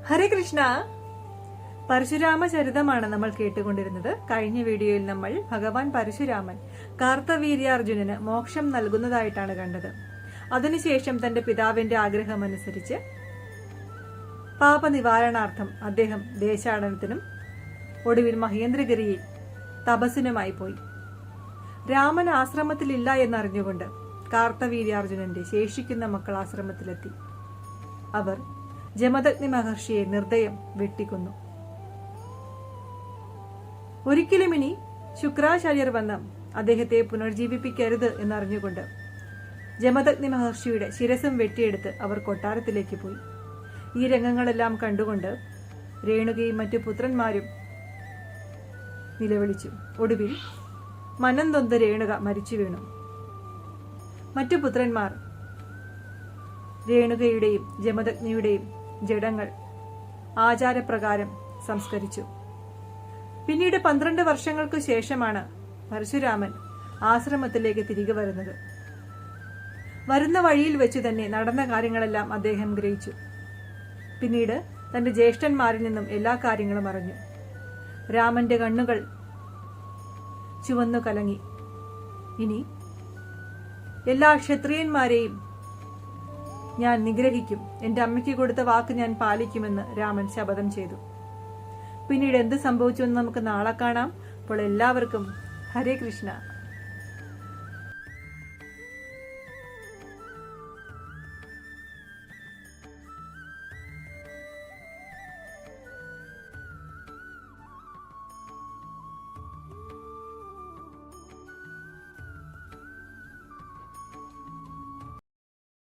ഹരേ കൃഷ്ണ. പരശുരാമ ചരിതമാണ് നമ്മൾ കേട്ടുകൊണ്ടിരുന്നത്. കഴിഞ്ഞ വീഡിയോയിൽ നമ്മൾ ഭഗവാൻ പരശുരാമൻ കാർത്തവീര്യാർജുനന് മോക്ഷം നൽകുന്നതായിട്ടാണ് കണ്ടത്. അതിനുശേഷം തന്റെ പിതാവിന്റെ ആഗ്രഹമനുസരിച്ച് പാപനിവാരണാർത്ഥം അദ്ദേഹം ദേശാടനത്തിനും ഒടുവിൽ മഹേന്ദ്രഗിരിയിൽ തപസ്സിനുമായി പോയി. രാമൻ ആശ്രമത്തിലില്ല എന്നറിഞ്ഞുകൊണ്ട് കാർത്തവീര്യാർജുനന്റെ ശേഷിക്കുന്ന മക്കൾ ആശ്രമത്തിലെത്തി. അവർ ജമദഗ്നി മഹർഷിയെ നിർദ്ദയം വെട്ടിക്കൊന്നു. ഒരിക്കലും ഇനി ശുക്രാചാര്യർ വന്ന് അദ്ദേഹത്തെ പുനർജീവിപ്പിക്കരുത് എന്നറിഞ്ഞുകൊണ്ട് ജമദഗ്നി മഹർഷിയുടെ ശിരസും വെട്ടിയെടുത്ത് അവർ കൊട്ടാരത്തിലേക്ക് പോയി. ഈ രംഗങ്ങളെല്ലാം കണ്ടുകൊണ്ട് രേണുകയും മറ്റു പുത്രന്മാരും നിലവിളിച്ചു. ഒടുവിൽ മനംതൊന്ത് രേണുക മരിച്ചു വീണു. മറ്റു പുത്രന്മാർ രേണുകയുടെയും ജമദഗ്നിയുടെയും ജഡങ്ങൾ ആചാരപ്രകാരം സംസ്കരിച്ചു. പിന്നീട് 12 വർഷങ്ങൾക്ക് ശേഷമാണ് പരശുരാമൻ ആശ്രമത്തിലേക്ക് തിരികെ വരുന്നത്. വരുന്ന വഴിയിൽ വെച്ച് തന്നെ നടന്ന കാര്യങ്ങളെല്ലാം അദ്ദേഹം ഗ്രഹിച്ചു. പിന്നീട് തന്റെ ജ്യേഷ്ഠന്മാരിൽ നിന്നും എല്ലാ കാര്യങ്ങളും അറിഞ്ഞു. രാമന്റെ കണ്ണുകൾ ചുവന്നു കലങ്ങി. ഇനി എല്ലാ ക്ഷത്രിയന്മാരെയും ഞാൻ നിഗ്രഹിക്കും, എന്റെ അമ്മയ്ക്ക് കൊടുത്ത വാക്ക് ഞാൻ പാലിക്കുമെന്ന് രാമൻ ശപഥം ചെയ്തു. പിന്നീട് എന്ത് സംഭവിച്ചു എന്ന് നമുക്ക് നാളെ കാണാം. അപ്പോൾ എല്ലാവർക്കും ഹരേ കൃഷ്ണ.